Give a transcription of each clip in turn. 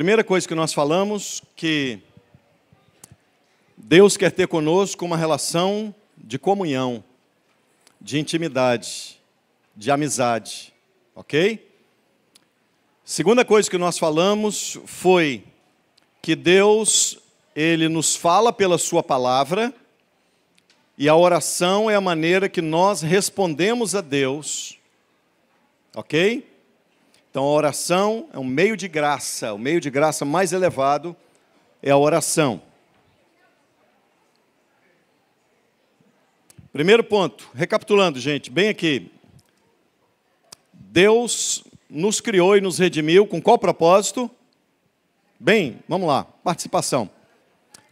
Primeira coisa que nós falamos, que Deus quer ter conosco uma relação de comunhão, de intimidade, de amizade, ok? Segunda coisa que nós falamos foi que Deus, Ele nos fala pela sua palavra, e a oração é a maneira que nós respondemos a Deus, ok? Então a oração é um meio de graça, o meio de graça mais elevado é a oração. Primeiro ponto, recapitulando, gente, bem aqui. Deus nos criou e nos redimiu com qual propósito? Bem, vamos lá, participação.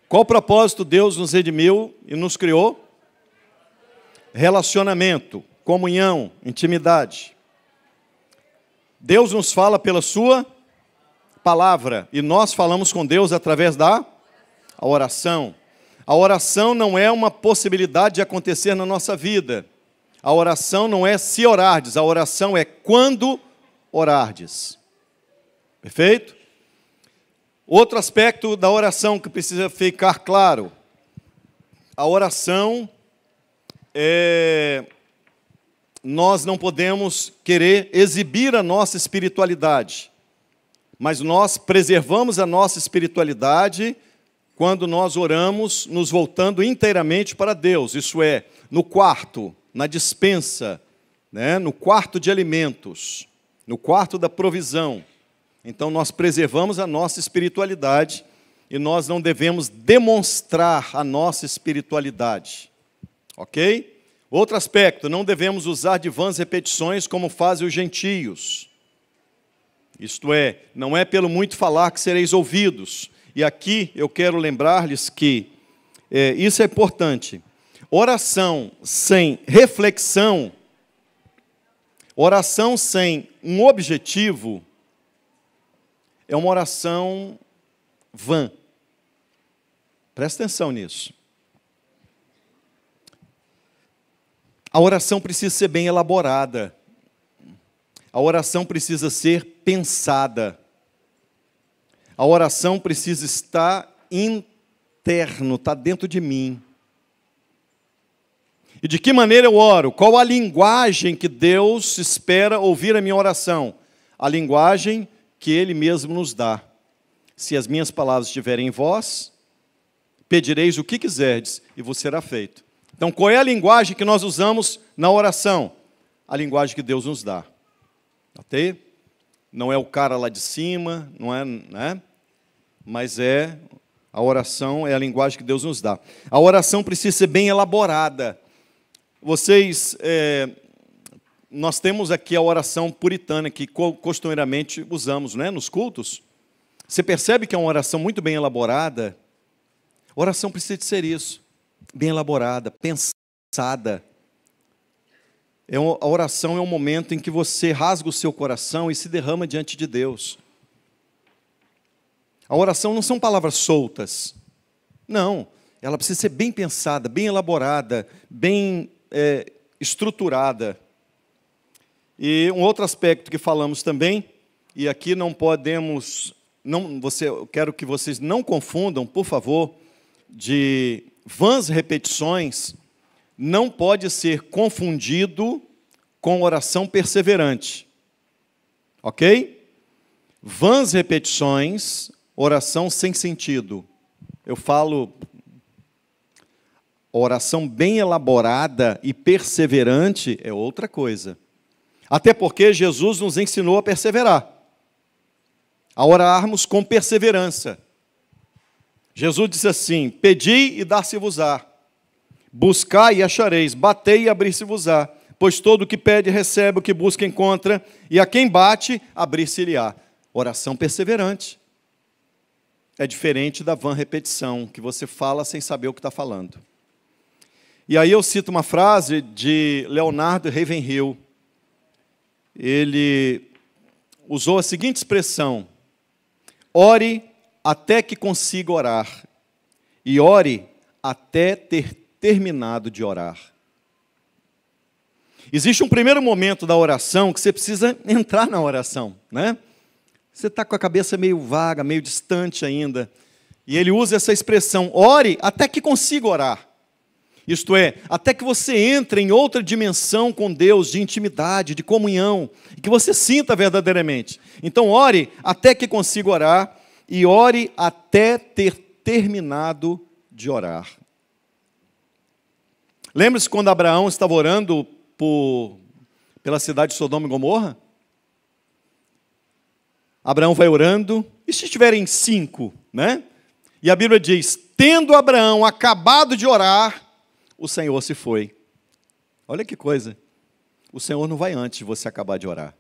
Qual propósito Deus nos redimiu e nos criou? Relacionamento, comunhão, intimidade. Deus nos fala pela sua palavra e nós falamos com Deus através da oração. A oração não é uma possibilidade de acontecer na nossa vida. A oração não é se orardes, a oração é quando orardes. Perfeito? Outro aspecto da oração que precisa ficar claro. A oração nós não podemos querer exibir a nossa espiritualidade, mas nós preservamos a nossa espiritualidade quando nós oramos, nos voltando inteiramente para Deus, isso é, no quarto, na despensa, né? No quarto de alimentos, no quarto da provisão. Então nós preservamos a nossa espiritualidade e nós não devemos demonstrar a nossa espiritualidade. Ok? Outro aspecto, não devemos usar de vãs repetições como fazem os gentios. Isto é, não é pelo muito falar que sereis ouvidos. E aqui eu quero lembrar-lhes que isso é importante. Oração sem reflexão, oração sem um objetivo, é uma oração vã. Presta atenção nisso. A oração precisa ser bem elaborada. A oração precisa ser pensada. A oração precisa estar interno, está dentro de mim. E de que maneira eu oro? Qual a linguagem que Deus espera ouvir a minha oração? A linguagem que Ele mesmo nos dá. Se as minhas palavras estiverem em vós, pedireis o que quiserdes e vos será feito. Então, qual é a linguagem que nós usamos na oração? A linguagem que Deus nos dá. Ok? Não é o cara lá de cima, não é, né? Mas a oração é a linguagem que Deus nos dá. A oração precisa ser bem elaborada. Nós temos aqui a oração puritana que costumeiramente usamos, né, nos cultos. Você percebe que é uma oração muito bem elaborada? A oração precisa de ser isso. Bem elaborada, pensada. A oração é um momento em que você rasga o seu coração e se derrama diante de Deus. A oração não são palavras soltas. Não, ela precisa ser bem pensada, bem elaborada, bem estruturada. E um outro aspecto que falamos também, e aqui não podemos, eu quero que vocês não confundam, por favor, de vãs repetições, não pode ser confundido com oração perseverante. Ok? Vãs repetições, oração sem sentido. Eu falo oração bem elaborada e perseverante é outra coisa. Até porque Jesus nos ensinou a perseverar, a orarmos com perseverança. Jesus disse assim: pedi e dar-se-vos-á, buscai e achareis, batei e abrir-se-vos-á, pois todo o que pede recebe, o que busca encontra, e a quem bate, abrir-se-lhe-á. Oração perseverante. É diferente da vã repetição, que você fala sem saber o que está falando. E aí eu cito uma frase de Leonardo Ravenhill. Ele usou a seguinte expressão: ore até que consiga orar, e ore até ter terminado de orar. Existe um primeiro momento da oração que você precisa entrar na oração, né? Você está com a cabeça meio vaga, meio distante ainda. E ele usa essa expressão, ore até que consiga orar. Isto é, até que você entre em outra dimensão com Deus, de intimidade, de comunhão, e que você sinta verdadeiramente. Então, ore até que consiga orar, e ore até ter terminado de orar. Lembra-se quando Abraão estava orando pela cidade de Sodoma e Gomorra? Abraão vai orando, e se estiverem 5, né? E a Bíblia diz, tendo Abraão acabado de orar, o Senhor se foi. Olha que coisa. O Senhor não vai antes de você acabar de orar.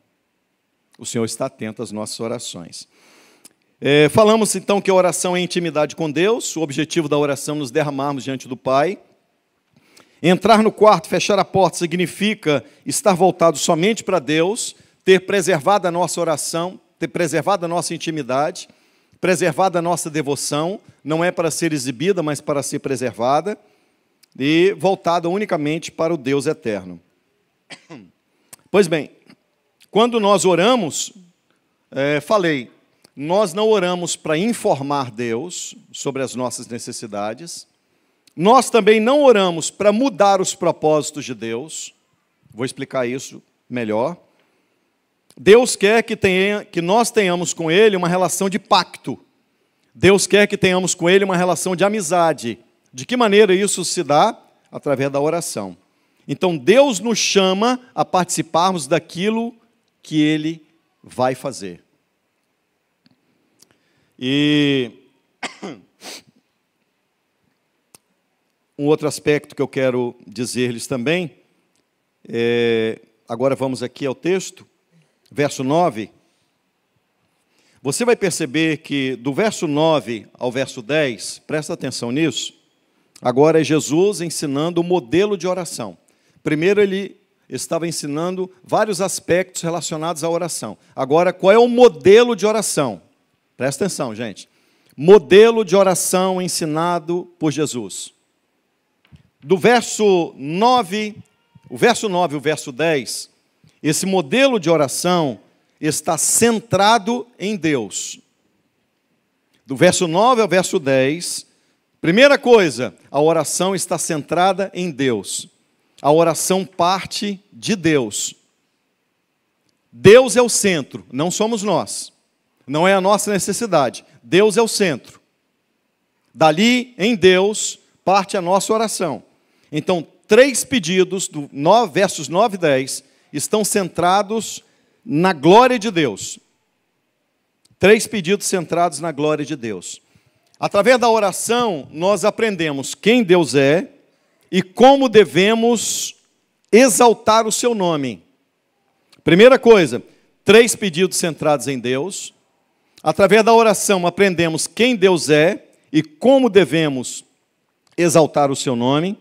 O Senhor está atento às nossas orações. Falamos então que a oração é intimidade com Deus. O objetivo da oração é nos derramarmos diante do Pai. Entrar no quarto, fechar a porta, significa estar voltado somente para Deus, ter preservado a nossa oração, ter preservado a nossa intimidade, preservado a nossa devoção. Não é para ser exibida, mas para ser preservada. E voltada unicamente para o Deus eterno. Pois bem, quando nós oramos, nós não oramos para informar Deus sobre as nossas necessidades, nós também não oramos para mudar os propósitos de Deus, vou explicar isso melhor. Deus quer que nós tenhamos com Ele uma relação de pacto, Deus quer que tenhamos com Ele uma relação de amizade. De que maneira isso se dá? Através da oração. Então, Deus nos chama a participarmos daquilo que Ele vai fazer. E um outro aspecto que eu quero dizer-lhes também, agora vamos aqui ao texto, verso 9. Você vai perceber que do verso 9 ao verso 10, presta atenção nisso, agora é Jesus ensinando o modelo de oração. Primeiro ele estava ensinando vários aspectos relacionados à oração. Agora, qual é o modelo de oração? Presta atenção, gente. Modelo de oração ensinado por Jesus. Do verso 9, o verso 9 e o verso 10, esse modelo de oração está centrado em Deus. Do verso 9 ao verso 10, primeira coisa, a oração está centrada em Deus. A oração parte de Deus. Deus é o centro, não somos nós. Não é a nossa necessidade. Deus é o centro. Dali, em Deus, parte a nossa oração. Então, 3 pedidos, versos 9 e 10, estão centrados na glória de Deus. 3 pedidos centrados na glória de Deus. Através da oração, nós aprendemos quem Deus é e como devemos exaltar o seu nome. Primeira coisa, 3 pedidos centrados em Deus. Através da oração, aprendemos quem Deus é e como devemos exaltar o seu nome.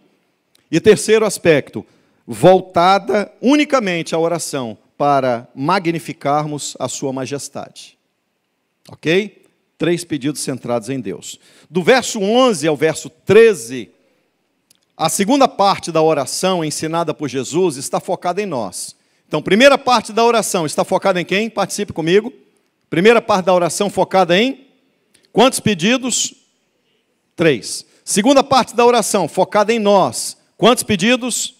E terceiro aspecto, voltada unicamente à oração para magnificarmos a sua majestade. Ok? 3 pedidos centrados em Deus. Do verso 11 ao verso 13, a segunda parte da oração ensinada por Jesus está focada em nós. Então, primeira parte da oração está focada em quem? Participe comigo. Primeira parte da oração focada em quantos pedidos? 3. Segunda parte da oração focada em nós. Quantos pedidos?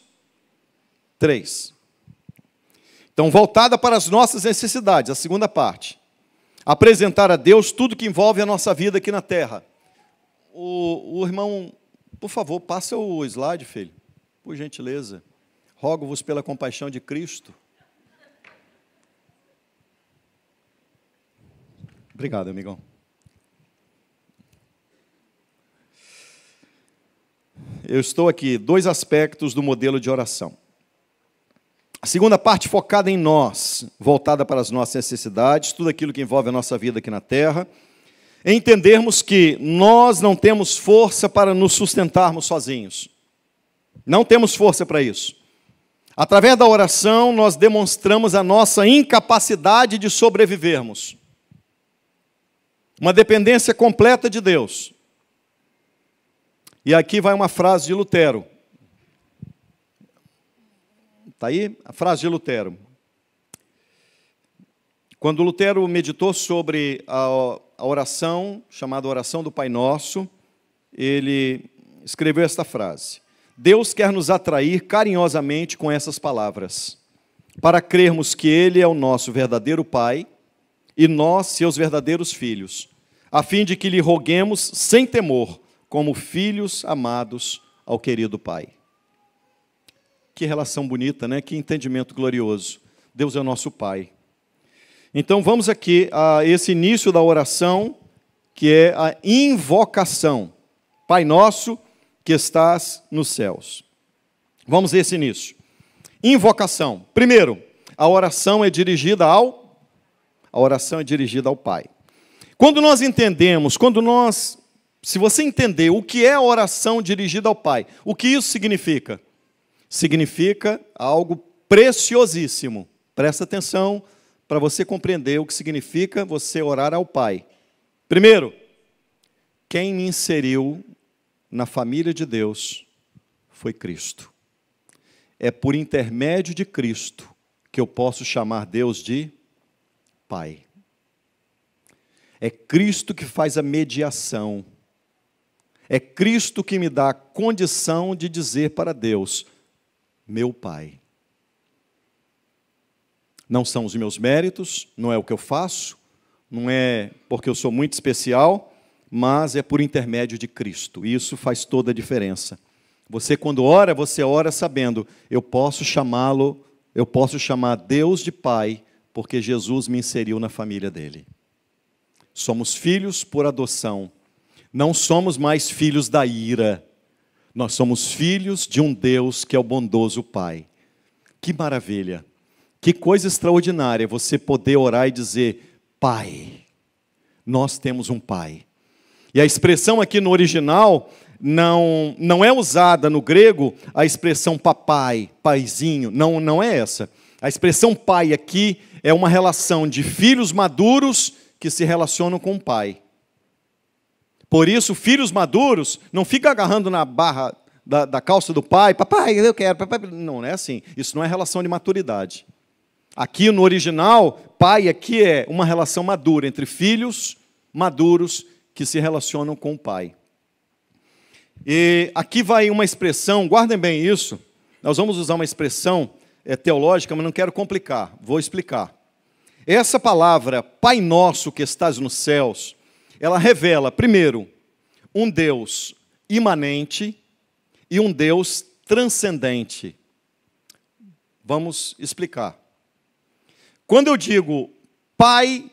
3. Então, voltada para as nossas necessidades, a segunda parte. Apresentar a Deus tudo que envolve a nossa vida aqui na terra. O irmão, por favor, passa o slide, filho. Por gentileza. Rogo-vos pela compaixão de Cristo. Obrigado, amigão. Eu estou aqui, 2 aspectos do modelo de oração. A segunda parte focada em nós, voltada para as nossas necessidades, tudo aquilo que envolve a nossa vida aqui na terra. Entendermos que nós não temos força para nos sustentarmos sozinhos. Não temos força para isso. Através da oração, nós demonstramos a nossa incapacidade de sobrevivermos. Uma dependência completa de Deus. E aqui vai uma frase de Lutero. Está aí a frase de Lutero. Quando Lutero meditou sobre a oração, chamada oração do Pai Nosso, ele escreveu esta frase: Deus quer nos atrair carinhosamente com essas palavras, para crermos que Ele é o nosso verdadeiro Pai e nós seus verdadeiros filhos, a fim de que lhe roguemos sem temor, como filhos amados ao querido Pai. Que relação bonita, né? Que entendimento glorioso. Deus é o nosso Pai. Então vamos aqui a esse início da oração, que é a invocação. Pai nosso que estás nos céus. Vamos a esse início. Invocação. Primeiro, a oração é dirigida ao Pai. Quando nós entendemos, se você entender o que é a oração dirigida ao Pai, o que isso significa? Significa algo preciosíssimo. Presta atenção para você compreender o que significa você orar ao Pai. Primeiro, quem me inseriu na família de Deus foi Cristo. É por intermédio de Cristo que eu posso chamar Deus de Pai. É Cristo que faz a mediação. É Cristo que me dá a condição de dizer para Deus, meu Pai. Não são os meus méritos, não é o que eu faço, não é porque eu sou muito especial, mas é por intermédio de Cristo. E isso faz toda a diferença. Você quando ora, você ora sabendo, eu posso chamar Deus de Pai, porque Jesus me inseriu na família dele. Somos filhos por adoção. Não somos mais filhos da ira. Nós somos filhos de um Deus que é o bondoso Pai. Que maravilha! Que coisa extraordinária você poder orar e dizer, Pai, nós temos um Pai. E a expressão aqui no original não é usada no grego a expressão papai, paizinho, não é essa. A expressão pai aqui é uma relação de filhos maduros que se relacionam com o pai. Por isso, filhos maduros não ficam agarrando na barra da calça do pai, papai, eu quero, papai. Não é assim, isso não é relação de maturidade. Aqui no original, pai aqui é uma relação madura entre filhos maduros que se relacionam com o pai. E aqui vai uma expressão, guardem bem isso, nós vamos usar uma expressão teológica, mas não quero complicar, vou explicar. Essa palavra, Pai Nosso que estás nos céus, ela revela, primeiro, um Deus imanente e um Deus transcendente. Vamos explicar. Quando eu digo Pai,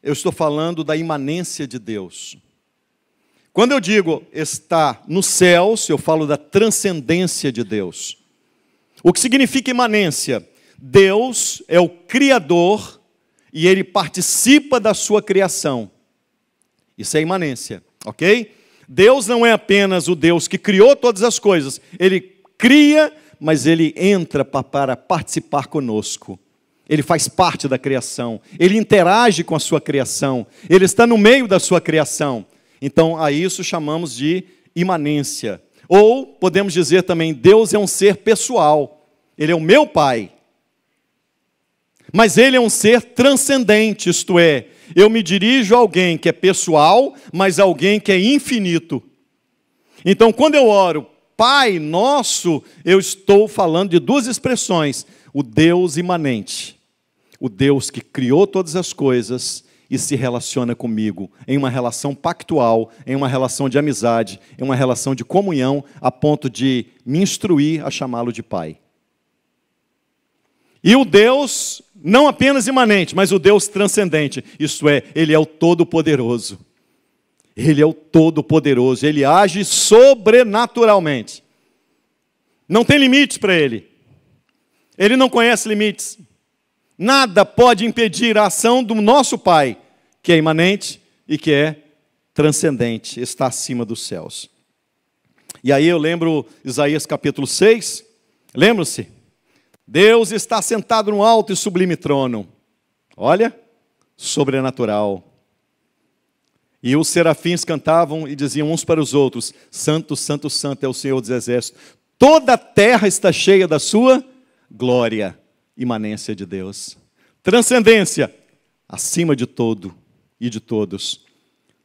eu estou falando da imanência de Deus. Quando eu digo está nos céus, eu falo da transcendência de Deus. O que significa imanência? Deus é o Criador e Ele participa da sua criação. Isso é imanência, ok? Deus não é apenas o Deus que criou todas as coisas. Ele cria, mas Ele entra para participar conosco. Ele faz parte da criação. Ele interage com a sua criação. Ele está no meio da sua criação. Então, a isso chamamos de imanência. Ou, podemos dizer também, Deus é um ser pessoal. Ele é o meu Pai. Mas Ele é um ser transcendente, isto é, eu me dirijo a alguém que é pessoal, mas alguém que é infinito. Então, quando eu oro, Pai Nosso, eu estou falando de duas expressões. O Deus imanente, o Deus que criou todas as coisas e se relaciona comigo em uma relação pactual, em uma relação de amizade, em uma relação de comunhão, a ponto de me instruir a chamá-lo de Pai. E o Deus, não apenas imanente, mas o Deus transcendente, isto é, Ele é o Todo-Poderoso. Ele é o Todo-Poderoso, Ele age sobrenaturalmente. Não tem limites para Ele. Ele não conhece limites. Nada pode impedir a ação do nosso Pai, que é imanente e que é transcendente, está acima dos céus. E aí eu lembro Isaías capítulo 6, lembram-se? Deus está sentado no alto e sublime trono. Olha, sobrenatural. E os serafins cantavam e diziam uns para os outros, Santo, Santo, Santo é o Senhor dos Exércitos. Toda a terra está cheia da sua glória. Imanência de Deus. Transcendência. acima de todo e de todos.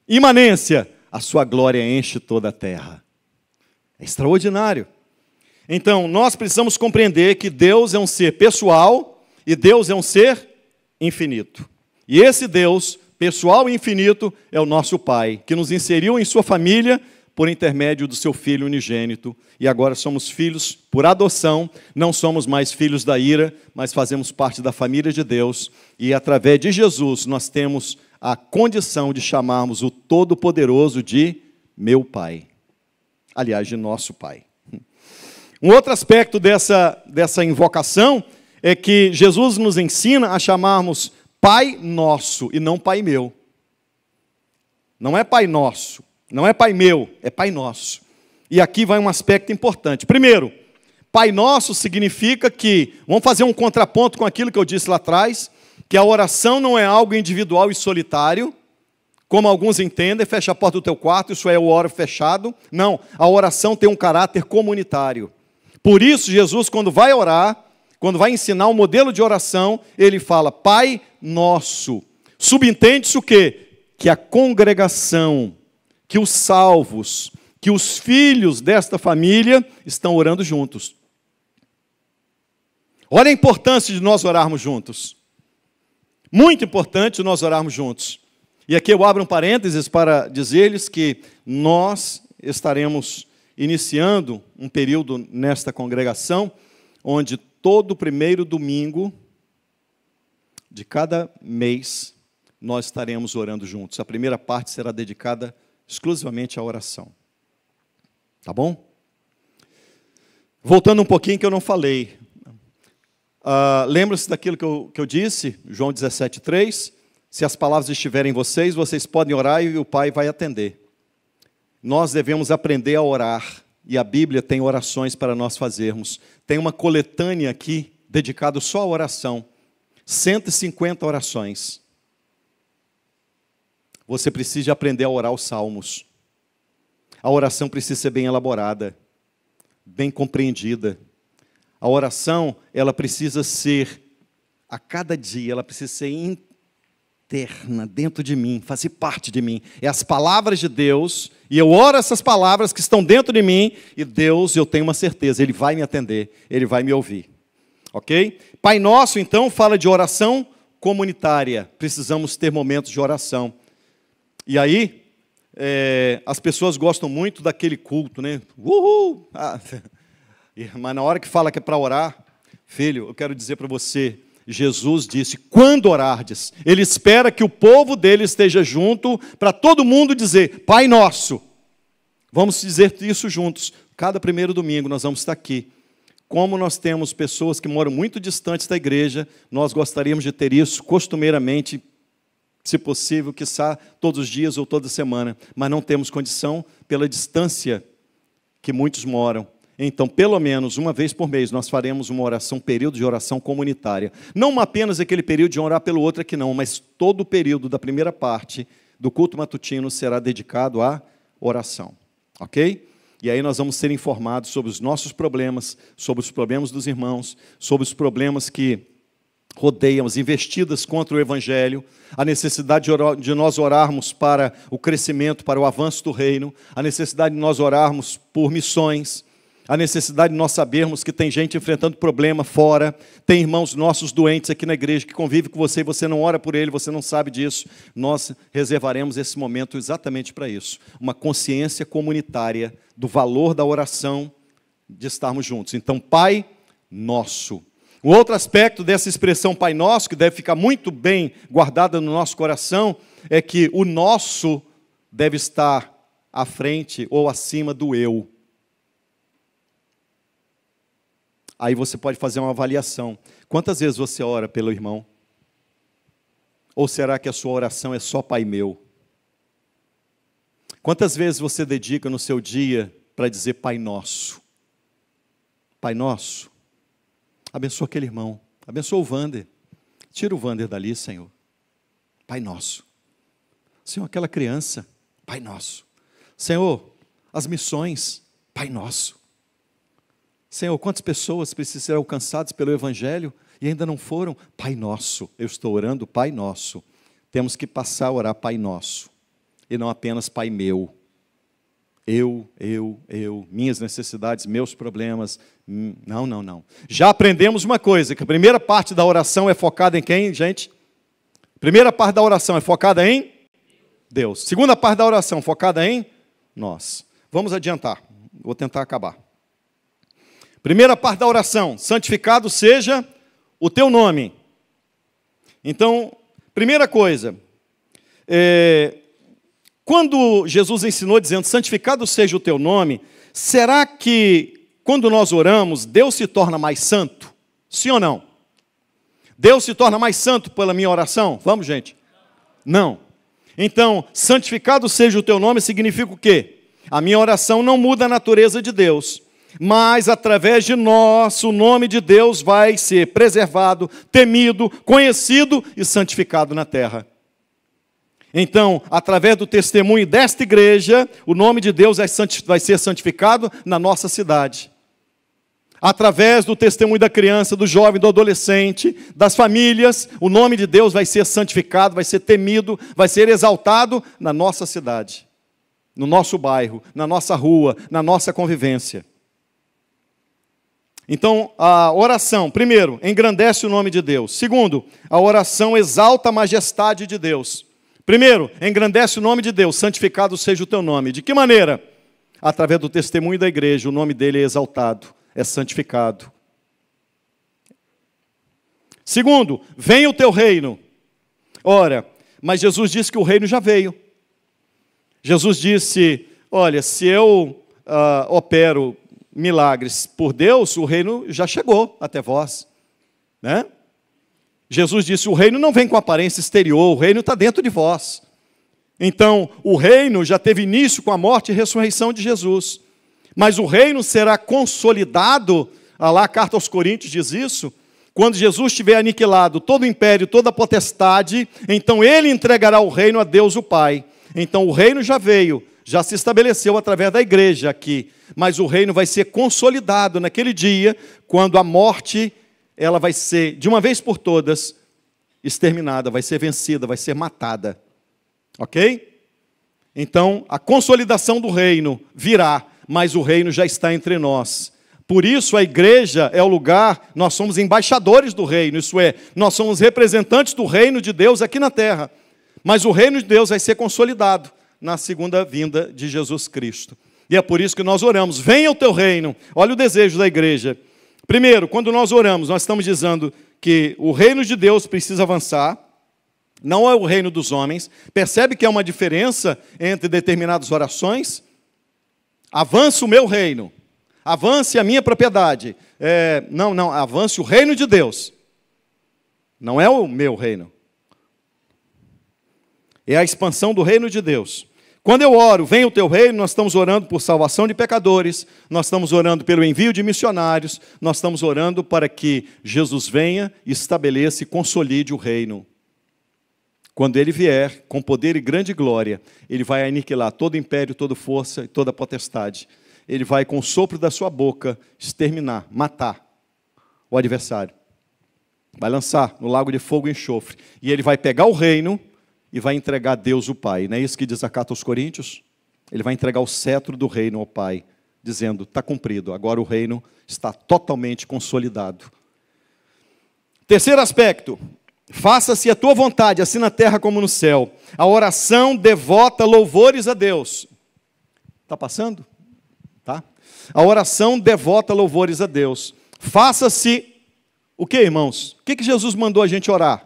Imanência, a sua glória enche toda a terra. É extraordinário. Então, nós precisamos compreender que Deus é um ser pessoal e Deus é um ser infinito. E esse Deus, pessoal e infinito, é o nosso Pai, que nos inseriu em sua família por intermédio do seu Filho unigênito. E agora somos filhos por adoção, não somos mais filhos da ira, mas fazemos parte da família de Deus. E através de Jesus nós temos a condição de chamarmos o Todo-Poderoso de meu Pai. Aliás, de nosso Pai. Um outro aspecto dessa invocação é que Jesus nos ensina a chamarmos Pai Nosso e não Pai Meu. Não é Pai Nosso, não é Pai Meu, é Pai Nosso. E aqui vai um aspecto importante. Primeiro, Pai Nosso significa que, vamos fazer um contraponto com aquilo que eu disse lá atrás, que a oração não é algo individual e solitário, como alguns entendem, fecha a porta do teu quarto, isso é o oro fechado. Não, a oração tem um caráter comunitário. Por isso, Jesus, quando vai orar, quando vai ensinar um modelo de oração, ele fala, Pai Nosso. Subentende-se o quê? Que a congregação, que os salvos, que os filhos desta família estão orando juntos. Olha a importância de nós orarmos juntos. Muito importante nós orarmos juntos. E aqui eu abro um parênteses para dizer-lhes que nós estaremos iniciando um período nesta congregação, onde todo primeiro domingo de cada mês nós estaremos orando juntos. A primeira parte será dedicada exclusivamente à oração. Tá bom? Voltando um pouquinho que eu não falei. Lembra-se daquilo que eu disse, João 17,3? Se as palavras estiverem em vocês, vocês podem orar e o Pai vai atender. Nós devemos aprender a orar, e a Bíblia tem orações para nós fazermos. Tem uma coletânea aqui, dedicada só à oração. 150 orações. Você precisa aprender a orar os salmos. A oração precisa ser bem elaborada, bem compreendida. A oração, ela precisa ser, a cada dia, ela precisa ser interna, dentro de mim, fazer parte de mim. É as palavras de Deus, e eu oro essas palavras que estão dentro de mim, e Deus, eu tenho uma certeza, Ele vai me atender, Ele vai me ouvir. Ok? Pai Nosso, então, fala de oração comunitária. Precisamos ter momentos de oração. E aí, as pessoas gostam muito daquele culto, né? Uhul! Mas na hora que fala que é para orar, filho, eu quero dizer para você, Jesus disse, quando orardes, Ele espera que o povo dele esteja junto, para todo mundo dizer, Pai Nosso. Vamos dizer isso juntos. Cada primeiro domingo nós vamos estar aqui. Como nós temos pessoas que moram muito distantes da igreja, nós gostaríamos de ter isso costumeiramente, se possível, quiçá todos os dias ou toda semana, mas não temos condição pela distância que muitos moram. Então, pelo menos uma vez por mês, nós faremos uma oração, um período de oração comunitária. Não apenas aquele período de orar pelo outro aqui não, mas todo o período da primeira parte do culto matutino será dedicado à oração. Ok? E aí nós vamos ser informados sobre os nossos problemas, sobre os problemas dos irmãos, sobre os problemas que rodeiam, as investidas contra o Evangelho, a necessidade de nós orarmos para o crescimento, para o avanço do reino, a necessidade de nós orarmos por missões, a necessidade de nós sabermos que tem gente enfrentando problema fora, tem irmãos nossos doentes aqui na igreja que convivem com você e você não ora por ele, você não sabe disso. Nós reservaremos esse momento exatamente para isso. Uma consciência comunitária do valor da oração, de estarmos juntos. Então, Pai Nosso. Um outro aspecto dessa expressão Pai Nosso, que deve ficar muito bem guardada no nosso coração, é que o nosso deve estar à frente ou acima do eu. Aí você pode fazer uma avaliação. Quantas vezes você ora pelo irmão? Ou será que a sua oração é só Pai Meu? Quantas vezes você dedica no seu dia para dizer Pai Nosso? Pai Nosso, abençoa aquele irmão, abençoa o Wander. Tira o Wander dali, Senhor. Pai Nosso. Senhor, aquela criança, Pai Nosso. Senhor, as missões, Pai Nosso. Senhor, quantas pessoas precisam ser alcançadas pelo Evangelho? e ainda não foram? Pai Nosso, eu estou orando Pai Nosso. Temos que passar a orar Pai Nosso, e não apenas Pai Meu. Eu, minhas necessidades, meus problemas. Não. Já aprendemos uma coisa, que a primeira parte da oração é focada em quem, gente? Primeira parte da oração é focada em Deus. Segunda parte da oração focada em nós. Vamos adiantar, vou tentar acabar. Primeira parte da oração, santificado seja o teu nome. Então, primeira coisa, quando Jesus ensinou dizendo, santificado seja o teu nome, será que quando nós oramos, Deus se torna mais santo? Sim ou não? Deus se torna mais santo pela minha oração? Vamos, gente? Não. Então, santificado seja o teu nome significa o quê? A minha oração não muda a natureza de Deus, mas através de nós, o nome de Deus vai ser preservado, temido, conhecido e santificado na terra. Então, através do testemunho desta igreja, o nome de Deus vai ser santificado na nossa cidade. Através do testemunho da criança, do jovem, do adolescente, das famílias, o nome de Deus vai ser santificado, vai ser temido, vai ser exaltado na nossa cidade, no nosso bairro, na nossa rua, na nossa convivência. Então, a oração, primeiro, engrandece o nome de Deus. Segundo, a oração exalta a majestade de Deus. Primeiro, engrandece o nome de Deus, santificado seja o teu nome. De que maneira? Através do testemunho da igreja, o nome dele é exaltado, é santificado. Segundo, venha o teu reino. Ora, mas Jesus disse que o reino já veio. Jesus disse, olha, se eu opero milagres por Deus, o reino já chegou até vós, né? Jesus disse, o reino não vem com aparência exterior, o reino está dentro de vós. Então, o reino já teve início com a morte e ressurreição de Jesus. Mas o reino será consolidado, lá a carta aos Coríntios diz isso, quando Jesus tiver aniquilado todo o império, toda a potestade, então ele entregará o reino a Deus o Pai. Então o reino já veio, já se estabeleceu através da igreja aqui, mas o reino vai ser consolidado naquele dia, quando a morte, ela vai ser, de uma vez por todas, exterminada, vai ser vencida, vai ser matada. Ok? Então, a consolidação do reino virá, mas o reino já está entre nós. Por isso, a igreja é o lugar, nós somos embaixadores do reino, isso é, nós somos representantes do reino de Deus aqui na terra. Mas o reino de Deus vai ser consolidado na segunda vinda de Jesus Cristo. E é por isso que nós oramos, venha o teu reino. Olha o desejo da igreja. Primeiro, quando nós oramos, nós estamos dizendo que o reino de Deus precisa avançar, não é o reino dos homens. Percebe que há uma diferença entre determinadas orações? Avance o meu reino, avance a minha propriedade. Não, avance o reino de Deus. Não é o meu reino. É a expansão do reino de Deus. Quando eu oro, venha o teu reino, nós estamos orando por salvação de pecadores, nós estamos orando pelo envio de missionários, nós estamos orando para que Jesus venha, estabeleça e consolide o reino. Quando ele vier, com poder e grande glória, ele vai aniquilar todo império, toda força e toda potestade. Ele vai, com o sopro da sua boca, exterminar, matar o adversário. Vai lançar no lago de fogo e enxofre. E ele vai pegar o reino e vai entregar a Deus o Pai. Não é isso que diz a carta aos Coríntios? Ele vai entregar o cetro do reino ao Pai, dizendo, está cumprido, agora o reino está totalmente consolidado. Terceiro aspecto, faça-se a tua vontade, assim na terra como no céu. A oração devota louvores a Deus. Está passando? Tá? A oração devota louvores a Deus. Faça-se o que, irmãos? O que Jesus mandou a gente orar?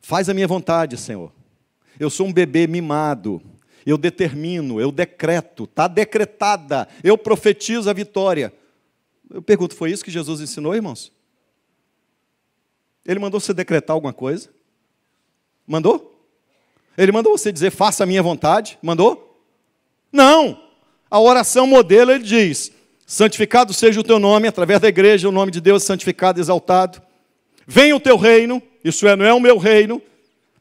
Faz a minha vontade, Senhor. Eu sou um bebê mimado, eu determino, eu decreto, está decretada, eu profetizo a vitória. Eu pergunto, foi isso que Jesus ensinou, irmãos? Ele mandou você decretar alguma coisa? Mandou? Ele mandou você dizer, faça a minha vontade? Mandou? Não! A oração modelo, ele diz, santificado seja o teu nome, através da igreja, o nome de Deus santificado, exaltado. Venha o teu reino, isso é, não é o meu reino,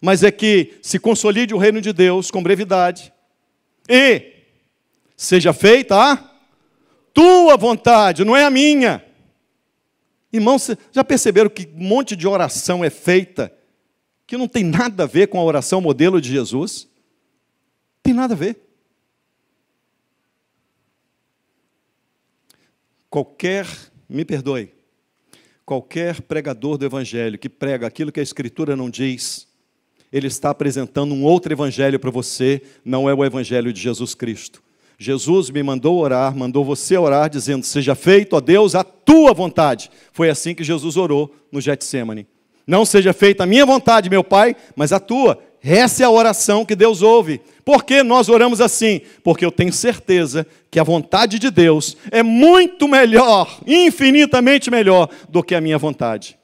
mas é que se consolide o reino de Deus com brevidade. E seja feita a tua vontade, não é a minha. Irmãos, já perceberam que um monte de oração é feita que não tem nada a ver com a oração modelo de Jesus? Tem nada a ver. Me perdoe, qualquer pregador do Evangelho que prega aquilo que a Escritura não diz, ele está apresentando um outro Evangelho para você, não é o Evangelho de Jesus Cristo. Jesus me mandou orar, mandou você orar, dizendo, seja feito, ó Deus, a tua vontade. Foi assim que Jesus orou no Getsêmani. Não seja feita a minha vontade, meu Pai, mas a tua. Essa é a oração que Deus ouve. Por que nós oramos assim? Porque eu tenho certeza que a vontade de Deus é muito melhor, infinitamente melhor do que a minha vontade.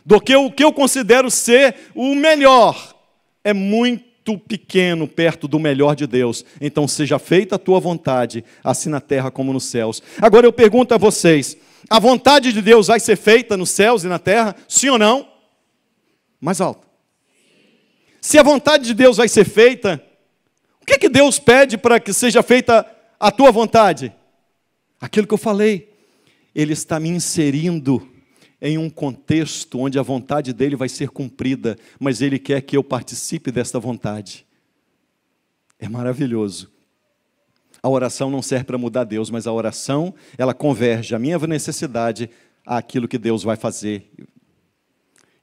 Do que o que eu considero ser o melhor. É muito pequeno perto do melhor de Deus. Então seja feita a tua vontade, assim na terra como nos céus. Agora eu pergunto a vocês, a vontade de Deus vai ser feita nos céus e na terra? Sim ou não? Mais alto. Se a vontade de Deus vai ser feita, o que Deus pede para que seja feita a tua vontade? Aquilo que eu falei. Ele está me inserindo em um contexto onde a vontade dele vai ser cumprida, mas ele quer que eu participe desta vontade. É maravilhoso. A oração não serve para mudar Deus, mas a oração, ela converge a minha necessidade àquilo que Deus vai fazer.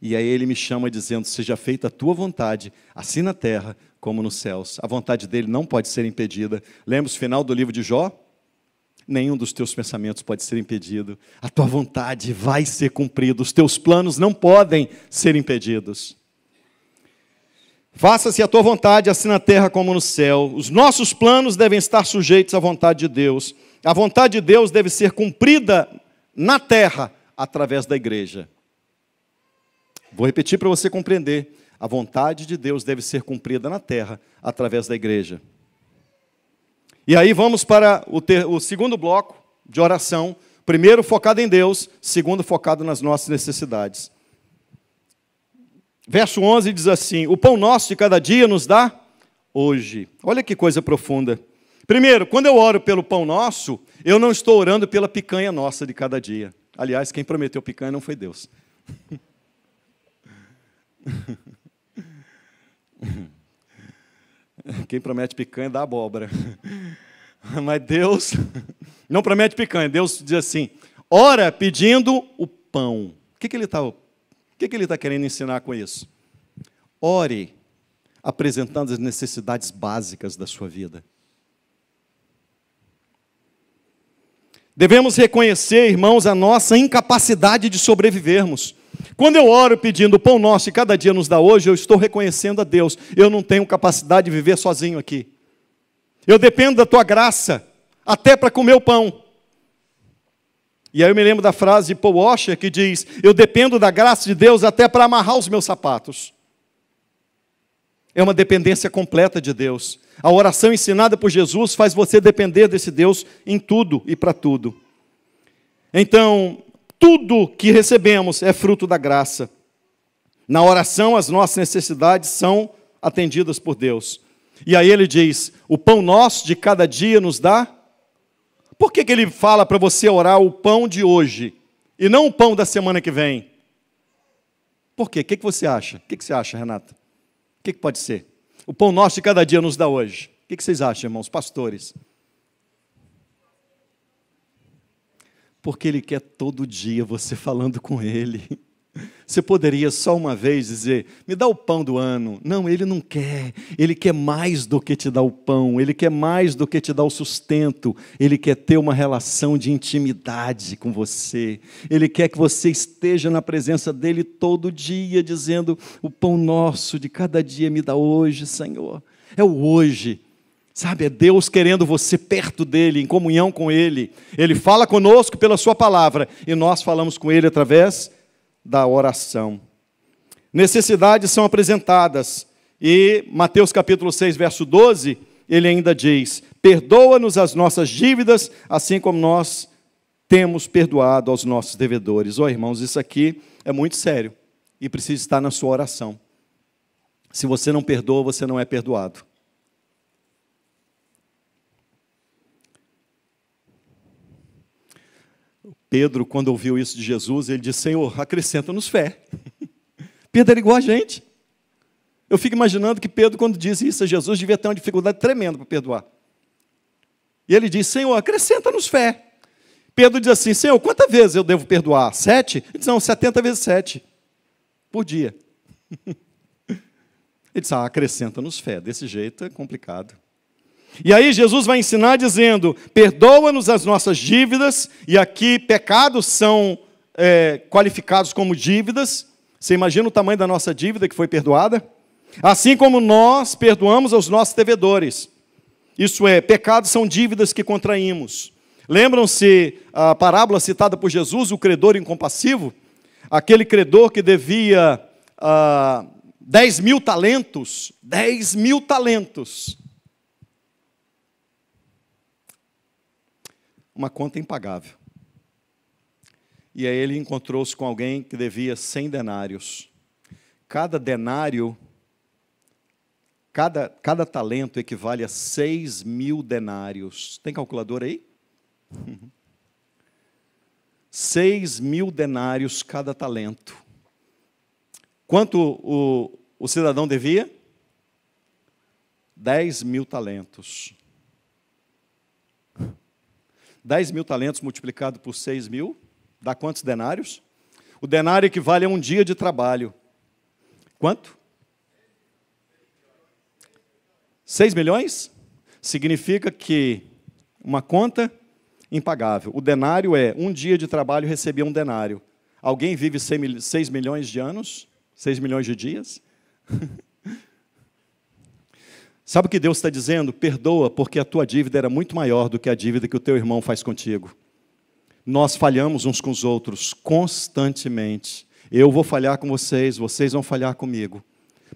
E aí ele me chama dizendo, seja feita a tua vontade, assim na terra como nos céus. A vontade dele não pode ser impedida. Lembra o final do livro de Jó? Nenhum dos teus pensamentos pode ser impedido. A tua vontade vai ser cumprida. Os teus planos não podem ser impedidos. Faça-se a tua vontade, assim na terra como no céu. Os nossos planos devem estar sujeitos à vontade de Deus. A vontade de Deus deve ser cumprida na terra, através da igreja. Vou repetir para você compreender. A vontade de Deus deve ser cumprida na terra, através da igreja. E aí vamos para o segundo bloco de oração. Primeiro, focado em Deus. Segundo, focado nas nossas necessidades. Verso 11 diz assim, o pão nosso de cada dia nos dá hoje. Olha que coisa profunda. Primeiro, quando eu oro pelo pão nosso, eu não estou orando pela picanha nossa de cada dia. Aliás, quem prometeu picanha não foi Deus. Quem promete picanha dá abóbora. Mas Deus não promete picanha. Deus diz assim, ora pedindo o pão. O que ele está querendo ensinar com isso? Ore apresentando as necessidades básicas da sua vida. Devemos reconhecer, irmãos, a nossa incapacidade de sobrevivermos. Quando eu oro pedindo o pão nosso e cada dia nos dá hoje, eu estou reconhecendo a Deus. Eu não tenho capacidade de viver sozinho aqui. Eu dependo da tua graça, até para comer o pão. E aí eu me lembro da frase de Paul Washer que diz, eu dependo da graça de Deus até para amarrar os meus sapatos. É uma dependência completa de Deus. A oração ensinada por Jesus faz você depender desse Deus em tudo e para tudo. Então, tudo que recebemos é fruto da graça. Na oração, as nossas necessidades são atendidas por Deus. E aí ele diz, o pão nosso de cada dia nos dá. Por que ele fala para você orar o pão de hoje e não o pão da semana que vem? Por quê? O que você acha? O que você acha, Renata? O que pode ser? O pão nosso de cada dia nos dá hoje. O que vocês acham, irmãos, pastores? Porque Ele quer todo dia você falando com Ele. Você poderia só uma vez dizer, me dá o pão do ano. Não, Ele não quer. Ele quer mais do que te dar o pão. Ele quer mais do que te dar o sustento. Ele quer ter uma relação de intimidade com você. Ele quer que você esteja na presença dEle todo dia, dizendo, o pão nosso de cada dia me dá hoje, Senhor. É o hoje. Sabe, é Deus querendo você perto dEle, em comunhão com Ele. Ele fala conosco pela sua palavra, e nós falamos com Ele através da oração. Necessidades são apresentadas, e Mateus capítulo 6, verso 12, ele ainda diz, perdoa-nos as nossas dívidas, assim como nós temos perdoado aos nossos devedores. Irmãos, isso aqui é muito sério, e precisa estar na sua oração. Se você não perdoa, você não é perdoado. Pedro, quando ouviu isso de Jesus, ele disse: Senhor, acrescenta-nos fé. Pedro era igual a gente. Eu fico imaginando que Pedro, quando disse isso a Jesus, devia ter uma dificuldade tremenda para perdoar. E ele diz: Senhor, acrescenta-nos fé. Pedro diz assim: Senhor, quantas vezes eu devo perdoar? 7? Ele diz: não, 70 vezes 7 por dia. Ele diz: acrescenta-nos fé. Desse jeito é complicado. E aí Jesus vai ensinar dizendo: perdoa-nos as nossas dívidas. E aqui pecados são qualificados como dívidas. Você imagina o tamanho da nossa dívida que foi perdoada? Assim como nós perdoamos aos nossos devedores. Isso é, pecados são dívidas que contraímos. Lembram-se a parábola citada por Jesus, o credor incompassivo? Aquele credor que devia 10 mil talentos. 10 mil talentos. Uma conta impagável. E aí ele encontrou-se com alguém que devia 100 denários. Cada denário, cada talento equivale a 6 mil denários. Tem calculadora aí? 6 mil denários cada talento. Quanto o cidadão devia? 10 mil talentos. 10 mil talentos multiplicado por 6 mil, dá quantos denários? O denário equivale a um dia de trabalho. Quanto? 6 milhões? Significa que uma conta impagável. O denário é um dia de trabalho recebia um denário. Alguém vive 6 milhões de anos? 6 milhões de dias? Sabe o que Deus está dizendo? Perdoa, porque a tua dívida era muito maior do que a dívida que o teu irmão faz contigo. Nós falhamos uns com os outros constantemente. Eu vou falhar com vocês, vocês vão falhar comigo.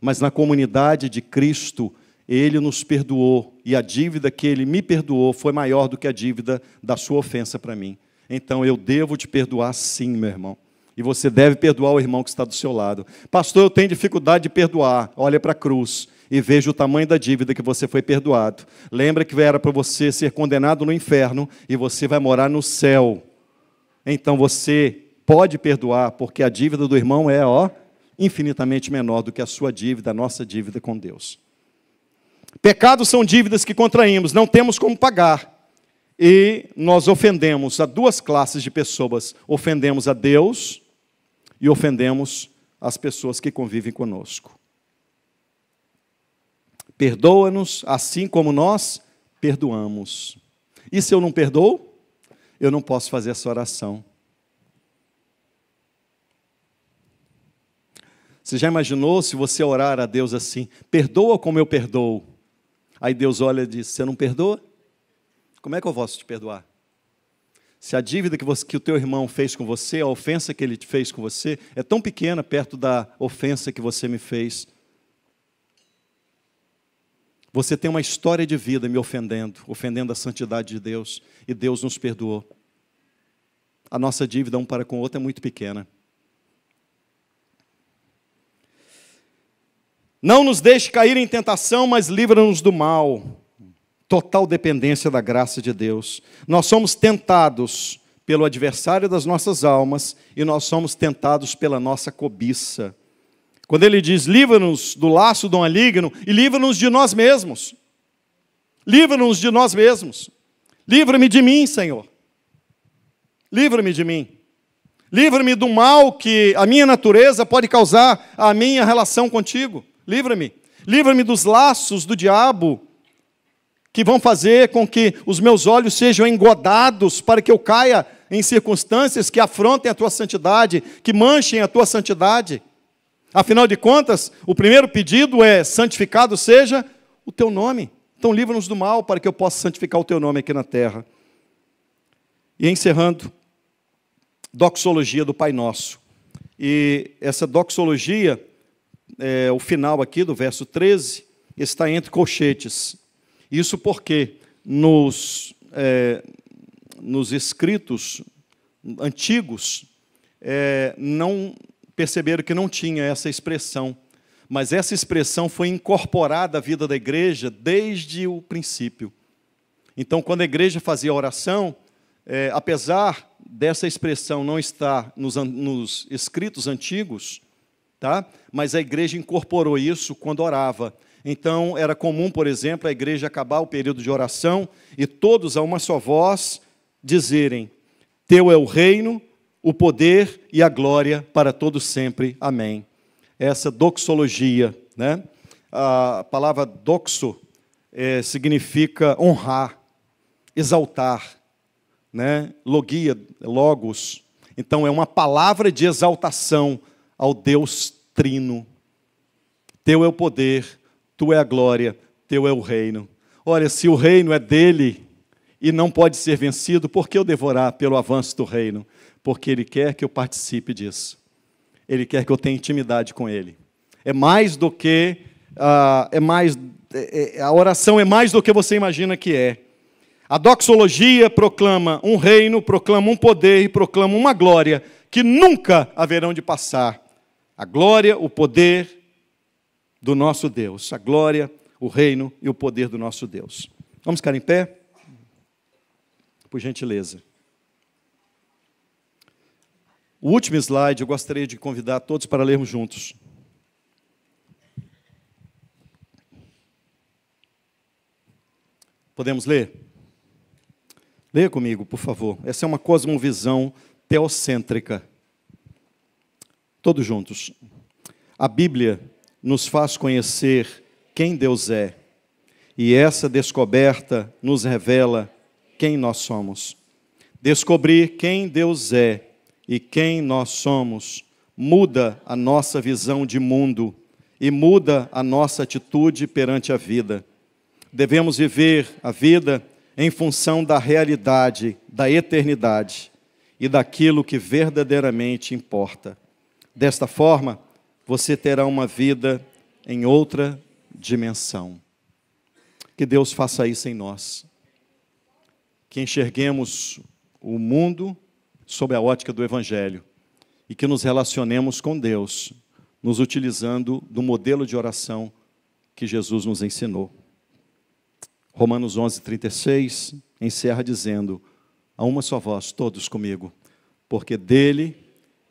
Mas na comunidade de Cristo, Ele nos perdoou, e a dívida que Ele me perdoou foi maior do que a dívida da sua ofensa para mim. Então eu devo te perdoar sim, meu irmão. E você deve perdoar o irmão que está do seu lado. Pastor, eu tenho dificuldade de perdoar. Olha para a cruz e veja o tamanho da dívida que você foi perdoado. Lembra que era para você ser condenado no inferno e você vai morar no céu. Então você pode perdoar, porque a dívida do irmão é infinitamente menor do que a sua dívida, a nossa dívida com Deus. Pecados são dívidas que contraímos, não temos como pagar. E nós ofendemos a duas classes de pessoas. Ofendemos a Deus e ofendemos as pessoas que convivem conosco. Perdoa-nos assim como nós perdoamos. E se eu não perdoo, eu não posso fazer essa oração. Você já imaginou se você orar a Deus assim: perdoa como eu perdoo? Aí Deus olha e diz: você não perdoa? Como é que eu posso te perdoar? Se a dívida que o teu irmão fez com você, a ofensa que ele te fez com você, é tão pequena perto da ofensa que você me fez. Você tem uma história de vida me ofendendo a santidade de Deus, e Deus nos perdoou. A nossa dívida um para com o outro é muito pequena. Não nos deixe cair em tentação, mas livra-nos do mal. Total dependência da graça de Deus. Nós somos tentados pelo adversário das nossas almas e nós somos tentados pela nossa cobiça. Quando ele diz: livra-nos do laço do maligno e livra-nos de nós mesmos. Livra-nos de nós mesmos. Livra-me de mim, Senhor. Livra-me de mim. Livra-me do mal que a minha natureza pode causar à minha relação contigo. Livra-me. Livra-me dos laços do diabo que vão fazer com que os meus olhos sejam engodados para que eu caia em circunstâncias que afrontem a tua santidade, que manchem a tua santidade. Afinal de contas, o primeiro pedido é: santificado seja o teu nome. Então livra-nos do mal para que eu possa santificar o teu nome aqui na terra. E encerrando, doxologia do Pai Nosso. E essa doxologia, o final aqui do verso 13, está entre colchetes. Isso porque nos escritos antigos não perceberam que não tinha essa expressão, mas essa expressão foi incorporada à vida da igreja desde o princípio. Então, quando a igreja fazia a oração, apesar dessa expressão não está nos escritos antigos, tá? Mas a igreja incorporou isso quando orava. Então, era comum, por exemplo, a igreja acabar o período de oração e todos a uma só voz dizerem: Teu é o reino, o poder e a glória para todos sempre. Amém. Essa doxologia, né? A palavra doxo significa honrar, exaltar, né? Logia, logos. Então, é uma palavra de exaltação ao Deus trino. Teu é o poder, tu é a glória, teu é o reino. Olha, se o reino é dele e não pode ser vencido, por que eu devorar pelo avanço do reino? Porque ele quer que eu participe disso. Ele quer que eu tenha intimidade com ele. É mais do que a oração é mais do que você imagina que é. A doxologia proclama um reino, proclama um poder e proclama uma glória que nunca haverão de passar. A glória, o poder do nosso Deus. A glória, o reino e o poder do nosso Deus. Vamos ficar em pé? Por gentileza. O último slide, eu gostaria de convidar todos para lermos juntos. Podemos ler? Leia comigo, por favor. Essa é uma cosmovisão teocêntrica. Todos juntos. A Bíblia nos faz conhecer quem Deus é, e essa descoberta nos revela quem nós somos. Descobrir quem Deus é e quem nós somos muda a nossa visão de mundo e muda a nossa atitude perante a vida. Devemos viver a vida em função da realidade, da eternidade e daquilo que verdadeiramente importa. Desta forma, você terá uma vida em outra dimensão. Que Deus faça isso em nós. Que enxerguemos o mundo sob a ótica do Evangelho e que nos relacionemos com Deus, nos utilizando do modelo de oração que Jesus nos ensinou. Romanos 11:36 encerra dizendo: a uma só voz, todos comigo, porque dele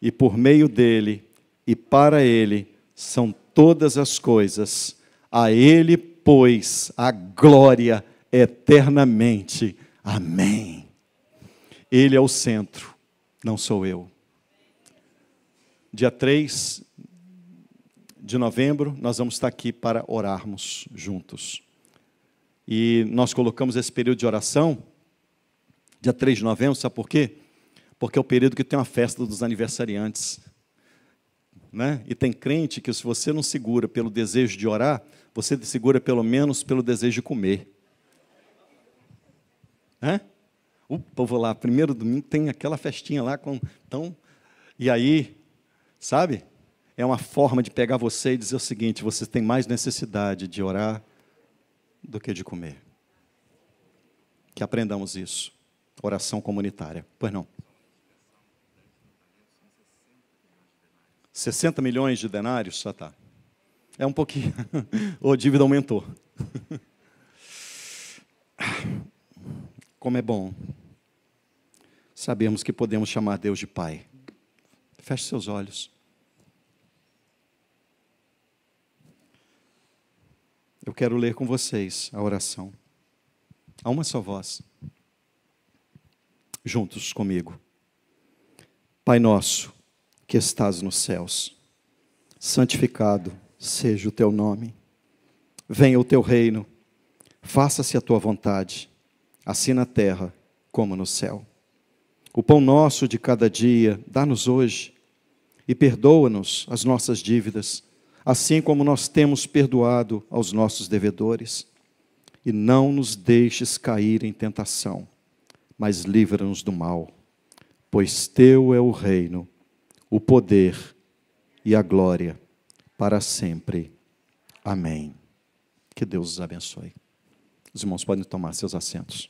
e por meio dele e para ele são todas as coisas, a ele, pois, a glória eternamente. Amém. Ele é o centro, não sou eu. Dia 3 de novembro, nós vamos estar aqui para orarmos juntos. E nós colocamos esse período de oração, dia 3 de novembro, sabe por quê? Porque é o período que tem uma festa dos aniversariantes. Né? E tem crente que se você não segura pelo desejo de orar, você segura pelo menos pelo desejo de comer. O povo lá, primeiro domingo, tem aquela festinha lá. E aí, sabe? É uma forma de pegar você e dizer o seguinte: você tem mais necessidade de orar do que de comer. Que aprendamos isso. Oração comunitária. Pois não. 60 milhões de denários? Só tá. É um pouquinho. Ou a dívida aumentou. Como é bom sabemos que podemos chamar Deus de Pai. Feche seus olhos. Eu quero ler com vocês a oração. A uma só voz. Juntos comigo. Pai nosso, que estás nos céus, santificado seja o teu nome. Venha o teu reino, faça-se a tua vontade, assim na terra como no céu. O pão nosso de cada dia, dá-nos hoje, e perdoa-nos as nossas dívidas, assim como nós temos perdoado aos nossos devedores. E não nos deixes cair em tentação, mas livra-nos do mal, pois teu é o reino, o poder e a glória para sempre. Amém. Que Deus os abençoe. Os irmãos podem tomar seus assentos.